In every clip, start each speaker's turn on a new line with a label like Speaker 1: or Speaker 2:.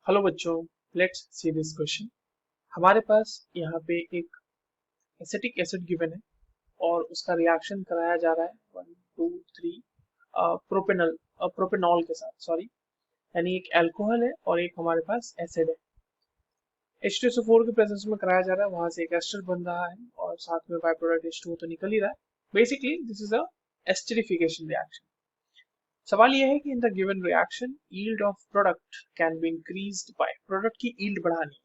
Speaker 1: Hello बच्चों, let's see this question. हमारे पास यहाँ पे एक एसिटिक एसिड गिवन है और उसका रिएक्शन कराया जा रहा है 1 2 3 प्रोपेनल प्रोपेनॉल के साथ, सॉरी, यानी एक अल्कोहल है और एक हमारे पास एसिड है। H2SO4 के प्रेजेंस में कराया जा रहा है, वहां से एक एस्टर बन रहा है और साथ में बाय प्रोडक्ट H2O तो निकल ही रहा है। Basically this is a esterification reaction. सवाल यह है कि in the given reaction yield of product can be increased by, product की yield बढ़ानी।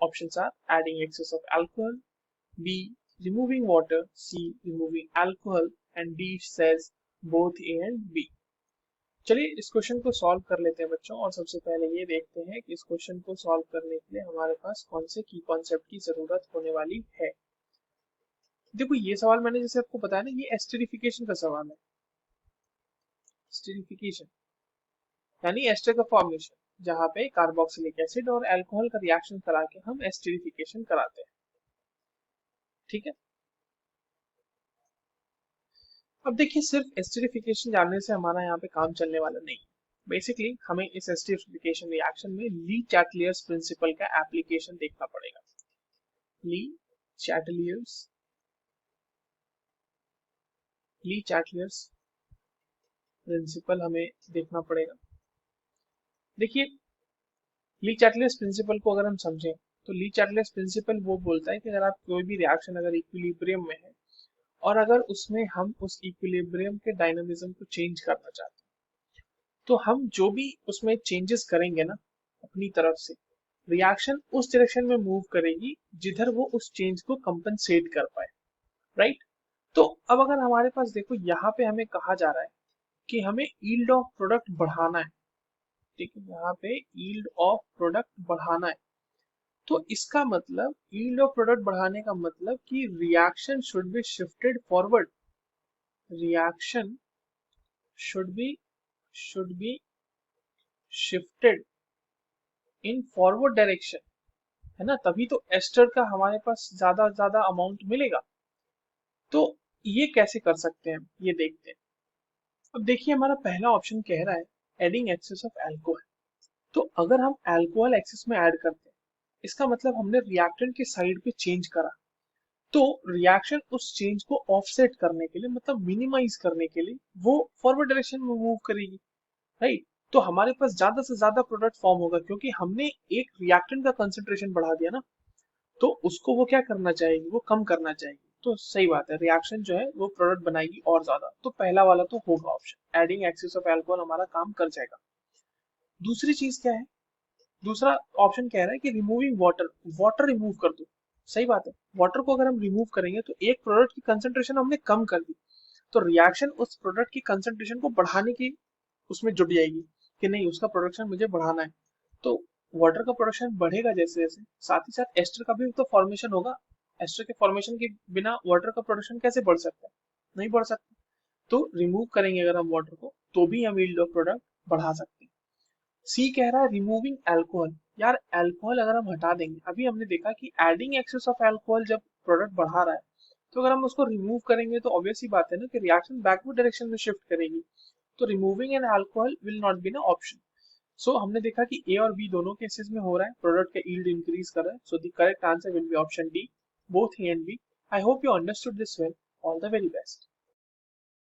Speaker 1: Options are adding excess of alcohol, B removing water, C removing alcohol and D says both A and B। चलिए इस question को solve कर लेते हैं बच्चों, और सबसे पहले ये देखते हैं कि इस क्वेश्चन को सॉल्व करने के लिए हमारे पास कौन से की कॉन्सेप्ट की जरूरत होने वाली है। देखो ये सवाल मैंने जैसे आपको बताया ना, ये एस्टरिफिकेशन का सवाल है। एस्टरिफिकेशन यानी एस्टर का फॉर्मेशन, जहाँ पे कार्बोक्सिलिक एसिड और अल्कोहल का रिएक्शन करा के हम एस्टरिफिकेशन कराते हैं। ठीक है, अब देखिए सिर्फ एस्टरिफिकेशन जानने से हमारा यहाँ पे काम चलने वाला नहीं। बेसिकली हमें इस एस्टरिफिकेशन रिएक्शन में ली चैटलियर्स प्रिंसिपल का एप्लीकेशन देखना पड़ेगा। ली चैटलियर्स प्रिंसिपल हमें देखना पड़ेगा। देखिए ली चैटलियर्स प्रिंसिपल को अगर हम समझें तो ली चैटलियर्स प्रिंसिपल वो बोलता है कि अगर आप कोई भी रिएक्शन अगर इक्विलिब्रियम में है और अगर उसमें हम उस इक्विलिब्रियम के डायनामिज्म को चेंज करना चाहते हैं, तो हम जो भी उसमें चेंजेस करेंगे ना अपनी तरफ से, रिएक्शन उस डायरेक्शन में मूव करेगी जिधर वो उस चेंज को कंपनसेट कर पाए। राइट, तो अब अगर हमारे पास देखो यहाँ पे हमें कहा जा रहा है कि हमें यील्ड ऑफ प्रोडक्ट बढ़ाना है। ठीक है, यहाँ पे यील्ड ऑफ प्रोडक्ट बढ़ाना है, तो इसका मतलब यील्ड ऑफ प्रोडक्ट बढ़ाने का मतलब कि reaction should be shifted forward. Reaction should be shifted in forward direction, है ना, तभी तो एस्टर का हमारे पास ज्यादा अमाउंट मिलेगा। तो ये कैसे कर सकते हैं ये देखते हैं। अब देखिए हमारा पहला ऑप्शन कह रहा है एडिंग एक्सेस ऑफ अल्कोहल। तो अगर हम अल्कोहल एक्सेस में ऐड करते हैं, इसका मतलब हमने रिएक्टेंट के साइड पे चेंज करा, तो रिएक्शन उस चेंज को ऑफसेट करने के लिए, मतलब मिनिमाइज करने के लिए, वो फॉरवर्ड डायरेक्शन में मूव करेगी। राइट, तो हमारे पास ज्यादा से ज्यादा प्रोडक्ट फॉर्म होगा क्योंकि हमने एक रिएक्टेंट का कंसेंट्रेशन बढ़ा दिया ना, तो उसको वो क्या करना चाहेगी, वो कम करना चाहेगी। तो सही बात है, रिएक्शन जो है वो प्रोडक्ट बनाएगी और ज्यादा, तो पहला वाला तो होगा option, adding excess of alcohol हमारा काम कर जाएगा। दूसरी चीज क्या है, दूसरा ऑप्शन कह रहा है कि रिमूविंग वाटर, वाटर रिमूव कर दो। सही बात है, वाटर को अगर हम रिमूव करेंगे तो एक प्रोडक्ट की कंसेंट्रेशन हमने कम कर दी, तो रिएक्शन उस प्रोडक्ट की कंसेंट्रेशन को बढ़ाने की उसमें जुट जाएगी कि नहीं उसका प्रोडक्शन मुझे बढ़ाना है। तो वाटर का प्रोडक्शन बढ़ेगा जैसे जैसे, साथ ही साथ एस्टर का भी तो फॉर्मेशन होगा। एस्टर के फॉर्मेशन के बिना वाटर का प्रोडक्शन कैसे बढ़ सकता है, नहीं बढ़ सकता। तो रिमूव करेंगे अगर हम वाटर को तो भी हम यील्ड ऑफ प्रोडक्ट बढ़ा सकते हैं। सी कह रहा है रिमूविंग अल्कोहल। यार अल्कोहल अगर हम हटा देंगे, अभी हमने देखा कि एडिंग एक्सेस ऑफ अल्कोहल जब प्रोडक्ट बढ़ा रहा है, तो अगर हम उसको रिमूव करेंगे तो ऑब्वियस सी बात है ना कि रिएक्शन बैकवर्ड डायरेक्शन में शिफ्ट करेगी, तो removing an alcohol will not be न ऑप्शन। सो हमने देखा कि ए और बी दोनों केसेस में हो रहा है, प्रोडक्ट का यील्ड इंक्रीज कर रहा है, so the correct answer will be option D, both A and B. I hope you understood this well. All the very best.